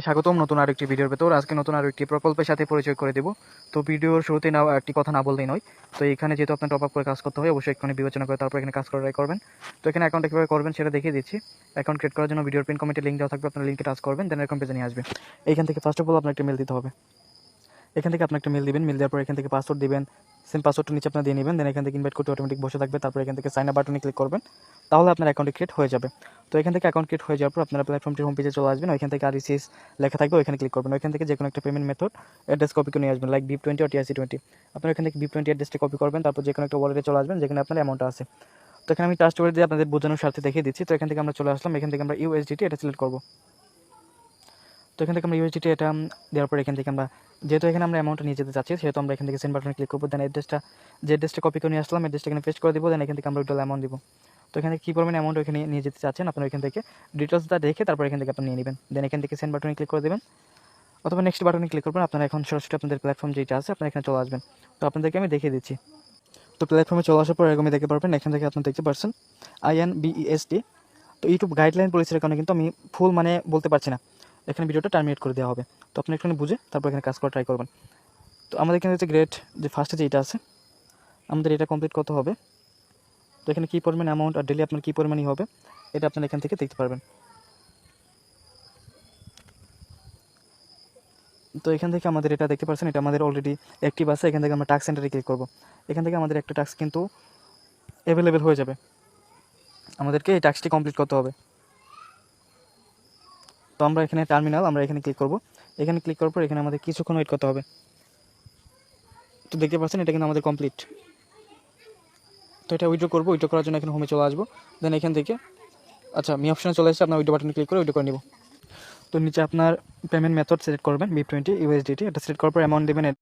স্বাগতম নতুন আরেকটি ভিডিওর ভেতর। আজকে নতুন আরেকটি প্রকল্পের সাথে পরিচয় করে দেব। তো ভিডিওর শুরুতে না একটি কথা না বললেই নয়। তো এখানে যেহেতু আপনার টপ আপ করে কাজ করতে হয়, অবশ্যই এখানে বিবেচনা করে তারপর এখানে কাজ করাই করবেন। তো এখানে অ্যাকাউন্ট কীভাবে করবেন সেটা দেখিয়ে দিচ্ছি। অ্যাকাউন্ট ক্রিয়েট করার জন্য ভিডিওর পিন কমেন্টে লিঙ্ক দেওয়া থাকবে, আপনার লিঙ্কে টাচ করবেন, দেন এরকম পেজে নিয়ে আসবে। এইখান থেকে ফার্স্ট অফ অল আপনার একটা মেল দিতে হবে। এখান থেকে আপনি একটা মেল দিবেন, মেল দেওয়ার পর এখান থেকে পাসওয়ার্ড দিবেন, সেম পাসওয়ার্ডটা নিচে আপনার দিয়ে নেবেন, দেন এখান থেকে ইনভাইট করতে অটোমেটিক বসে থাকবে। তারপর এখান থেকে সাইন আপ বাটনে ক্লিক করবেন, তাহলে আপনার অ্যাকাউন্ট ক্রিয়েট হয়ে যাবে। তো এখান থেকে অ্যাকাউন্ট ক্রিয়েট হয়ে যাওয়ার পর আপনারা প্ল্যাটফর্মটির হোম পেজে চলে আসবেন। ওইখান থেকে RCS লেখা থাকবে, ওইখানে ক্লিক করবেন। ওইখান থেকে যে কোনো একটা পেমেন্ট মেথড অ্যাড্রেস কপি করে নিয়ে আসবেন, লাইক BIP20 or TRC20। আপনারা এখান থেকে BIP20 অ্যাড্রেসটা কপি করবেন, তারপর যে কোনো একটা ওয়ালেটে চলে আসবেন যেখানে আপনার অ্যামাউন্টটা আছে। তো এখানে আমি ট্রাস্ট ওয়ালেট দিয়ে আপনাদের বোঝানোর স্বার্থে দেখিয়ে দিচ্ছি। তো এখান থেকে আমরা চলে আসলাম, এখান থেকে আমরা USDT এটা সিলেক্ট করবো। তো এখান থেকে আমরা USDT এটা দেওয়ার পর এখান থেকে আমরা যেহেতু এখানে আমরা অ্যামাউন্টটা নিয়ে যেতে চাচ্ছি, সেহেতু আমরা এখান থেকে সেন্ড বাটনে ক্লিক করবো। দেন যে অ্যাড্রেসটা কপি করে নিয়ে আসলাম, অ্যাড্রেসটা এখানে পেস্ট করে দিব। দেন এখান থেকে আমরা উইথড্রল অ্যামাউন্ট দিব। তো এখানে কী পরিমাণ অ্যামাউন্ট ওখানে নিয়ে যেতে চাচ্ছেন আপনারা এখান থেকে ডিটেলসটা দেখে তারপর এখান থেকে আপনি নিয়ে নেবেন। দেন এখান থেকে সেন্ড বাটনে ক্লিক করে দেবেন অথবা নেক্সট বাটনে ক্লিক করবেন। আপনারা এখন সরাসরি আপনাদের প্ল্যাটফর্ম যেটা আছে আপনারা এখানে চলে আসবেন। তো আপনাদেরকে আমি দেখিয়ে দিচ্ছি। তো প্ল্যাটফর্মে চলে আসার পর এরকমই দেখতে পারবেন, এখান থেকে আপনি দেখতে পাচ্ছেন INBEST। তো ইউটিউব গাইডলাইন পলিসির কারণে কিন্তু আমি ফুল বলতে পারছি না, এখানে ভিডিওটা টার্মিনেট করে দেওয়া হবে। তো আপনি এখানে বুঝে তারপর এখানে কাজ করা ট্রাই করবেন। তো আমাদের এখানে হচ্ছে গ্রেড যে ফার্স্টে যেটা আছে আমাদের এটা কমপ্লিট করতে হবে। তো এখানে কী পরিমাণ অ্যামাউন্ট আর ডেলি আপনার কী পরিমাণই হবে এটা আপনারা এখান থেকে দেখতে পারবেন। তো এখান থেকে আমাদের এটা দেখতে পাচ্ছেন, এটা আমাদের অলরেডি অ্যাক্টিভ আছে। এখান থেকে আমরা টাস্ক সেন্টারে ক্লিক করব। এখান থেকে আমাদের একটা টাস্ক কিন্তু অ্যাভেলেবেল হয়ে যাবে, আমাদেরকে এই টাস্কটি কমপ্লিট করতে হবে। তো আমরা এখানে টার্মিনাল আমরা এখানে ক্লিক করব। এখানে ক্লিক করার পর এখানে আমাদের কিছুক্ষণ ওয়েট করতে হবে। তো দেখতে পাচ্ছেন এটা কিন্তু আমাদের কমপ্লিট। তো এটা উইথড্র করবো, উইথড্র করার জন্য এখানে হোমে চলে আসবো। দেন এখান থেকে আচ্ছা মি অপশনে চলে এসেছে, আপনার উইথড্র বাটনে ক্লিক করে উইথড্র করে নেব। তো নিচে আপনার পেমেন্ট মেথড সিলেক্ট করবেন, BIP20 USDT এটা সিলেক্ট করার পর অ্যামাউন্ট দেবেন।